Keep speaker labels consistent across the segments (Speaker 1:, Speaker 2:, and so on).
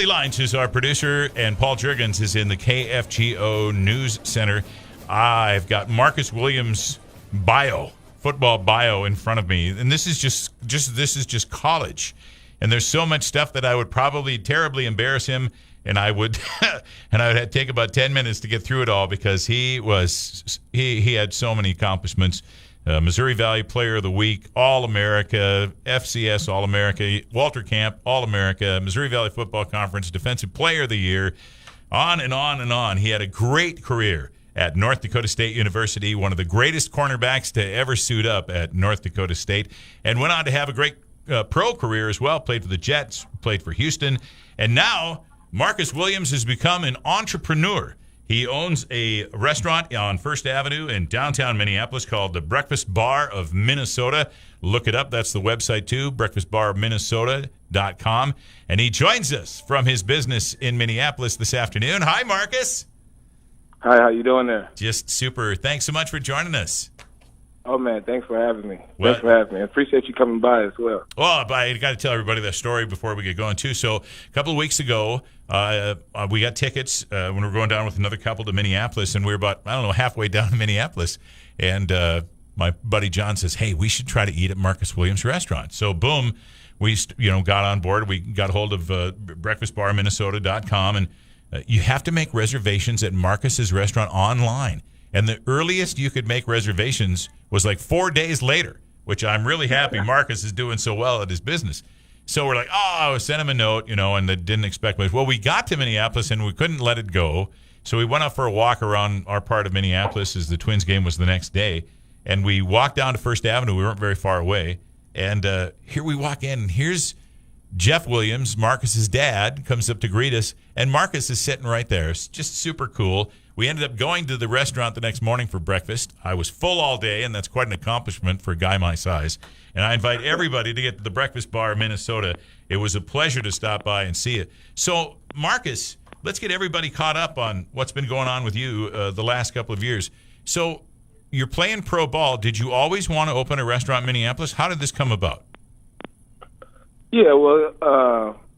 Speaker 1: Ashley Lyons is our producer, and Paul Juergens is in the KFGO News Center. I've got Marcus Williams' football bio in front of me, and this is just college. And there's so much stuff that I would probably terribly embarrass him, and I would take about 10 minutes to get through it all because he had so many accomplishments. Missouri Valley Player of the Week, All-America, FCS All-America, Walter Camp, All-America, Missouri Valley Football Conference Defensive Player of the Year, on and on and on. He had a great career at North Dakota State University, one of the greatest cornerbacks to ever suit up at North Dakota State, and went on to have a great pro career as well, played for the Jets, played for Houston, and now Marcus Williams has become an entrepreneur. He owns a restaurant on First Avenue in downtown Minneapolis called the Breakfast Bar of Minnesota. Look it up. That's the website, too, breakfastbarofminnesota.com. And he joins us from his business in Minneapolis this afternoon. Hi, Marcus.
Speaker 2: Hi, how you doing there?
Speaker 1: Just super. Thanks so much for joining us.
Speaker 2: Oh, man, thanks for having me. Thanks for having me. I appreciate you coming by as well.
Speaker 1: Well, I got to tell everybody that story before we get going, too. So a couple of weeks ago, we got tickets when we were going down with another couple to Minneapolis, and we were about, halfway down to Minneapolis. And my buddy John says, hey, we should try to eat at Marcus Williams' restaurant. So, boom, we got on board. We got a hold of breakfastbarminnesota.com, and you have to make reservations at Marcus's restaurant online. And the earliest you could make reservations was like 4 days later, which I'm really happy Marcus is doing so well at his business. So we're like, send him a note, and they didn't expect much. Well, we got to Minneapolis, and we couldn't let it go. So we went out for a walk around our part of Minneapolis as the Twins game was the next day. And we walked down to First Avenue. We weren't very far away. And here we walk in, and here's Jeff Williams, Marcus's dad, comes up to greet us. And Marcus is sitting right there. It's just super cool. We ended up going to the restaurant the next morning for breakfast. I was full all day, and that's quite an accomplishment for a guy my size. And I invite everybody to get to the Breakfast Bar, Minnesota. It was a pleasure to stop by and see it. So, Marcus, let's get everybody caught up on what's been going on with you the last couple of years. So, you're playing pro ball. Did you always want to open a restaurant in Minneapolis? How did this come about?
Speaker 2: Yeah, well,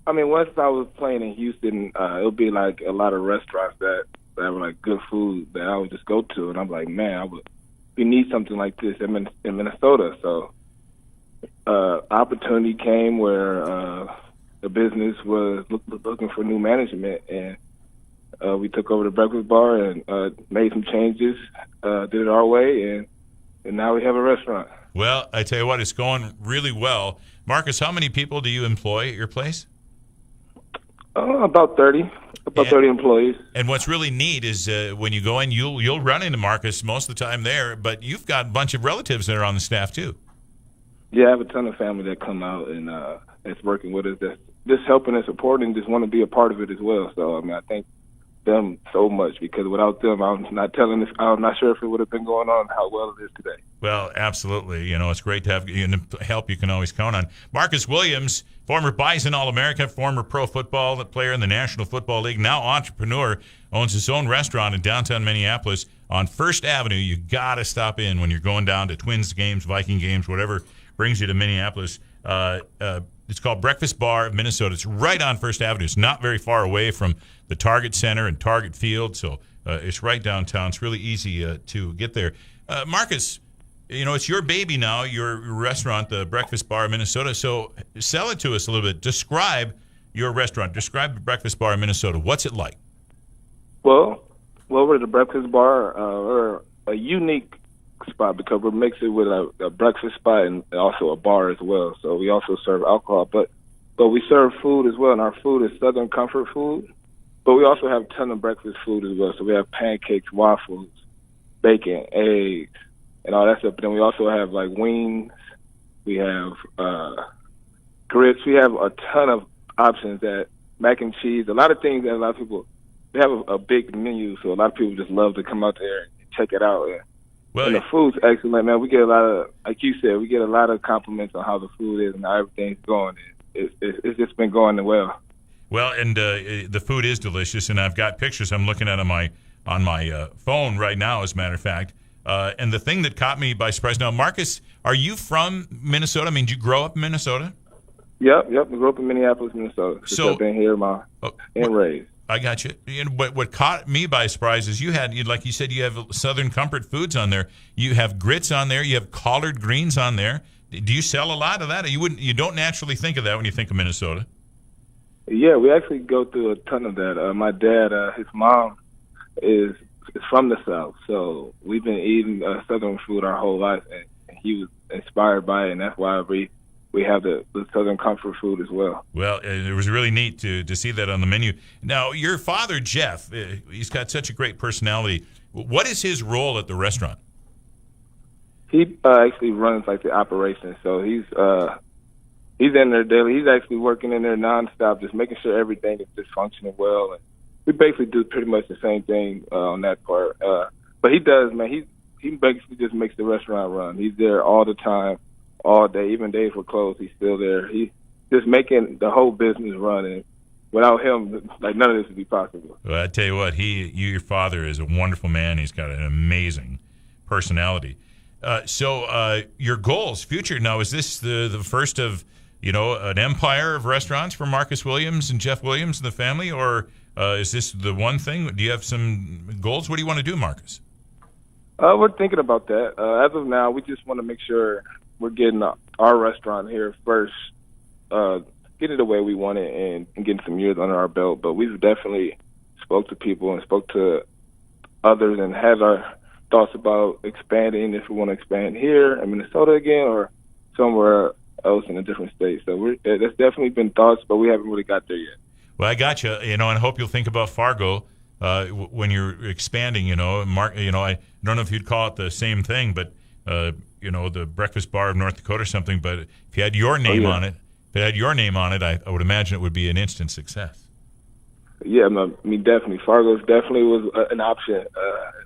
Speaker 2: once I was playing in Houston, it would be like a lot of restaurants that were like good food that I would just go to, and I'm like, man, we need something like this in Minnesota. So, opportunity came where the business was looking for new management, and we took over the Breakfast Bar and made some changes, did it our way, and now we have a restaurant.
Speaker 1: Well, I tell you what, it's going really well. Marcus, how many people do you employ at your place?
Speaker 2: About 30. 30 employees.
Speaker 1: And what's really neat is when you go in, you'll run into Marcus most of the time there, but you've got a bunch of relatives that are on the staff too.
Speaker 2: Yeah, I have a ton of family that come out and that's working with us, that's just helping and supporting, just want to be a part of it as well. So, I thank them so much because without them, I'm not sure if it would have been going on how well it is today.
Speaker 1: Well, absolutely. It's great to have help you can always count on. Marcus Williams, former Bison All-America, former pro football player in the National Football League, now entrepreneur, owns his own restaurant in downtown Minneapolis on First Avenue. You got to stop in when you're going down to Twins games, Viking games, whatever brings you to Minneapolis. It's called Breakfast Bar of Minnesota. It's right on First Avenue. It's not very far away from the Target Center and Target Field, so it's right downtown. It's really easy to get there. Marcus, it's your baby now, your restaurant, the Breakfast Bar of Minnesota. So sell it to us a little bit. Describe your restaurant. Describe the Breakfast Bar of Minnesota. What's it like?
Speaker 2: Well, we're the Breakfast Bar. We're a unique spot because we're mixing with a breakfast spot and also a bar as well. So we also serve alcohol, but we serve food as well, and our food is Southern comfort food. But we also have a ton of breakfast food as well. So we have pancakes, waffles, bacon, eggs, and all that stuff. But then we also have like wings. We have grits. We have a ton of options, that mac and cheese, a lot of things that a lot of people, they have a big menu. So a lot of people just love to come out there and check it out. And the food's excellent, man. We get a lot of, like you said, we get a lot of compliments on how the food is and how everything's going. It's just been going well.
Speaker 1: Well, and the food is delicious, and I've got pictures I'm looking at on my phone right now, as a matter of fact. And the thing that caught me by surprise. Now, Marcus, are you from Minnesota? Did you grow up in Minnesota?
Speaker 2: Yep. I grew up in Minneapolis, Minnesota.
Speaker 1: So
Speaker 2: I've been here and raised.
Speaker 1: I got you. But what caught me by surprise is like you said, you have Southern Comfort Foods on there. You have grits on there. You have collard greens on there. Do you sell a lot of that? You don't naturally think of that when you think of Minnesota.
Speaker 2: Yeah, we actually go through a ton of that. My dad, his mom is from the South, so we've been eating Southern food our whole life, and he was inspired by it, and that's why we have the Southern Comfort food as well.
Speaker 1: Well, it was really neat to see that on the menu. Now, your father, Jeff, he's got such a great personality. What is his role at the restaurant?
Speaker 2: He actually runs like the operation, so he's in there daily. He's actually working in there nonstop, just making sure everything is just functioning well. And we basically do pretty much the same thing on that part. But he does, man. He basically just makes the restaurant run. He's there all the time, all day, even days we're closed. He's still there. He's just making the whole business run. And without him, like, none of this would be possible.
Speaker 1: Well, I tell you what, your father is a wonderful man. He's got an amazing personality. So your goals, future now, is this the first of an empire of restaurants for Marcus Williams and Jeff Williams and the family, or is this the one thing? Do you have some goals? What do you want to do, Marcus?
Speaker 2: We're thinking about that. As of now, we just want to make sure we're getting our restaurant here first, getting it the way we want it, and getting some years under our belt. But we've definitely spoke to people and spoke to others and had our thoughts about expanding, if we want to expand here in Minnesota again or somewhere else in a different state. So that's definitely been thoughts, but we haven't really got there yet.
Speaker 1: Well, I got you. And I hope you'll think about Fargo when you're expanding. Mark. I don't know if you'd call it the same thing, but the Breakfast Bar of North Dakota or something. But if you had your name on it, I would imagine it would be an instant success.
Speaker 2: Yeah, I mean, definitely. Fargo definitely was an option,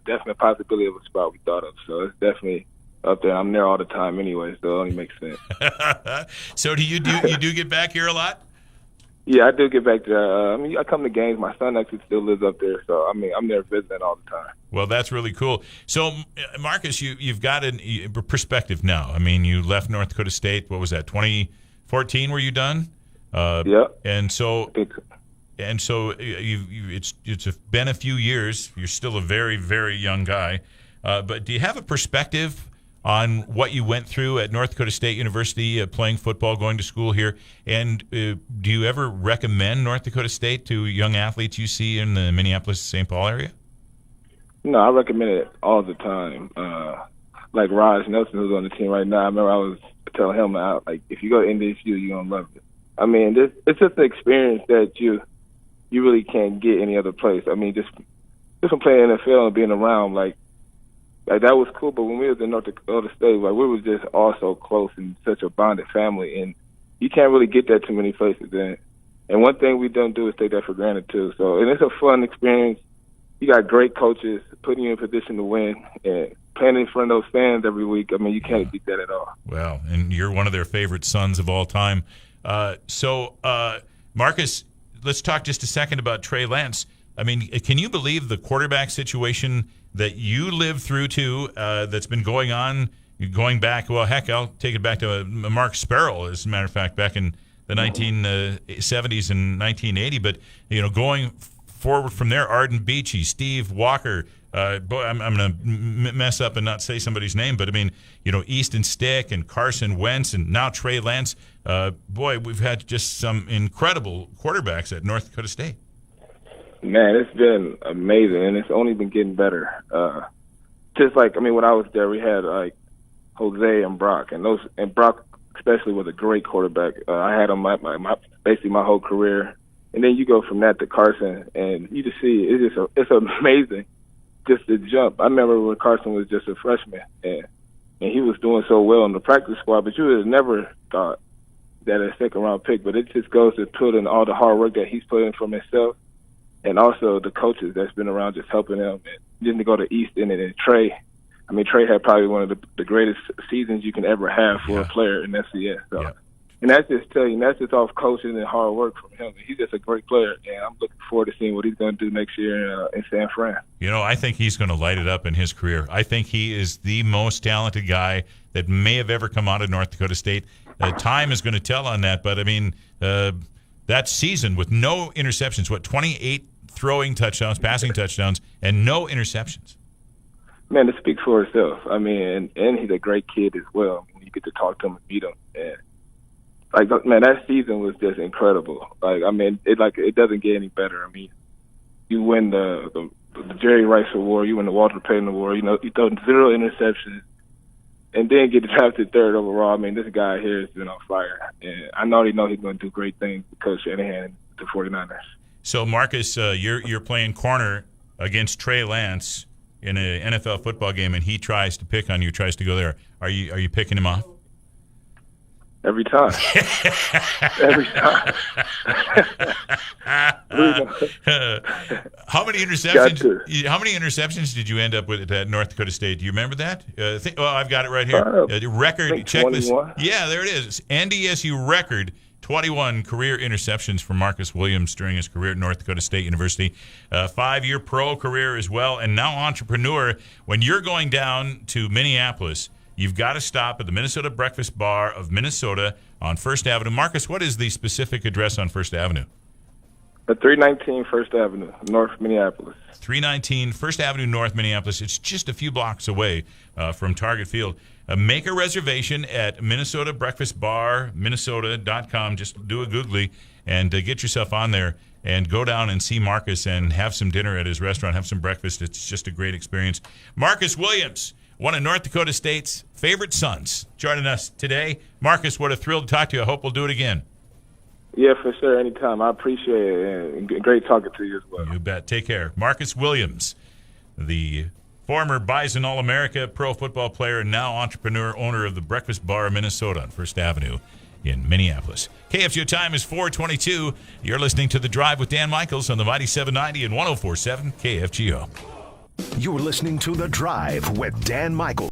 Speaker 2: definitely a possibility of a spot we thought of. So it's definitely up there. I'm there all the time anyway, so it only makes sense.
Speaker 1: So do you get back here a lot?
Speaker 2: Yeah, I do get back there. I come to games. My son actually still lives up there, so I'm there visiting all the time.
Speaker 1: Well, that's really cool. So, Marcus, you've got a perspective now. I mean, you left North Dakota State. What was that? 2014? Were you done?
Speaker 2: Yeah.
Speaker 1: And so it's been a few years. You're still a very, very young guy. But do you have a perspective on what you went through at North Dakota State University, playing football, going to school here? And do you ever recommend North Dakota State to young athletes you see in the Minneapolis-St. Paul area?
Speaker 2: No, I recommend it all the time. Like Raj Nelson, who's on the team right now, I remember I was telling him, like, if you go to NDSU, you're going to love it. I mean, it's just an experience that you really can't get any other place. I mean, just from playing NFL and being around, like that was cool. But when we was in North Dakota State, like, we was just all so close and such a bonded family, and you can't really get that too many places. And one thing we don't do is take that for granted too. So, and it's a fun experience. You got great coaches putting you in position to win, and playing in front of those fans every week. I mean, you can't beat that at all.
Speaker 1: Well, and you're one of their favorite sons of all time. So, Marcus, let's talk just a second about Trey Lance. I mean, can you believe the quarterback situation that you lived through too, that's been going on, going back, well, heck, I'll take it back to Mark Sparrow, as a matter of fact, back in the 1970s and 1980. But, going forward from there, Arden Beachy, Steve Walker, I'm going to mess up and not say somebody's name, but I mean, Easton Stick and Carson Wentz and now Trey Lance. Boy, we've had just some incredible quarterbacks at North Dakota State.
Speaker 2: Man, it's been amazing, and it's only been getting better. Just like, when I was there, we had like Jose and Brock, and Brock especially was a great quarterback. I had him basically my whole career, and then you go from that to Carson, and you just see it's amazing. Just the jump. I remember when Carson was just a freshman, and he was doing so well in the practice squad, but you would have never thought that a second-round pick. But it just goes to put in all the hard work that he's put in for himself, and also the coaches that's been around just helping him. And then to go to Easton and then Trey. Trey had probably one of the greatest seasons you can ever have for a player in FCS. So. Yeah. And that's just off coaching and hard work from him. He's just a great player, and I'm looking forward to seeing what he's going to do next year in San Fran.
Speaker 1: I think he's going to light it up in his career. I think he is the most talented guy that may have ever come out of North Dakota State. time is going to tell on that. But, I mean, that season with no interceptions, 28 throwing touchdowns, passing touchdowns, and no interceptions.
Speaker 2: Man, it speaks for itself. I mean, and he's a great kid as well. When you get to talk to him and meet him, and man, that season was just incredible. I mean, it doesn't get any better. I mean, you win the Jerry Rice Award, you win the Walter Payton Award. You throw 0 interceptions, and then get drafted 3rd overall. I mean, this guy here has been on fire, and I already know he's going to do great things with Coach Shanahan and the 49ers.
Speaker 1: So, Marcus, you're playing corner against Trey Lance in an NFL football game, and he tries to pick on you, tries to go there. Are you picking him off?
Speaker 2: Every time. Every time.
Speaker 1: How many interceptions did you end up with at North Dakota State? Do you remember that? I've got it right here. Record. Check this. Yeah, there it is. NDSU record 21 career interceptions for Marcus Williams during his career at North Dakota State University. 5-year pro career as well, and now entrepreneur. When you're going down to Minneapolis, you've got to stop at the Minnesota Breakfast Bar of Minnesota on First Avenue. Marcus, what is the specific address on First Avenue?
Speaker 2: 319 First Avenue, North Minneapolis.
Speaker 1: 319 First Avenue, North Minneapolis. It's just a few blocks away from Target Field. Make a reservation at Minnesota Breakfast Bar, Minnesota.com. Just do a googly and get yourself on there and go down and see Marcus and have some dinner at his restaurant, have some breakfast. It's just a great experience. Marcus Williams, one of North Dakota State's favorite sons, joining us today. Marcus, what a thrill to talk to you. I hope we'll do it again.
Speaker 2: Yeah, for sure. Anytime. I appreciate it. And great talking to you as well.
Speaker 1: You bet. Take care. Marcus Williams, the former Bison All-America pro football player and now entrepreneur, owner of the Breakfast Bar Minnesota on First Avenue in Minneapolis. KFGO time is 4:22. You're listening to The Drive with Dan Michaels on the Mighty 790 and 104.7 KFGO.
Speaker 3: You're listening to The Drive with Dan Michaels.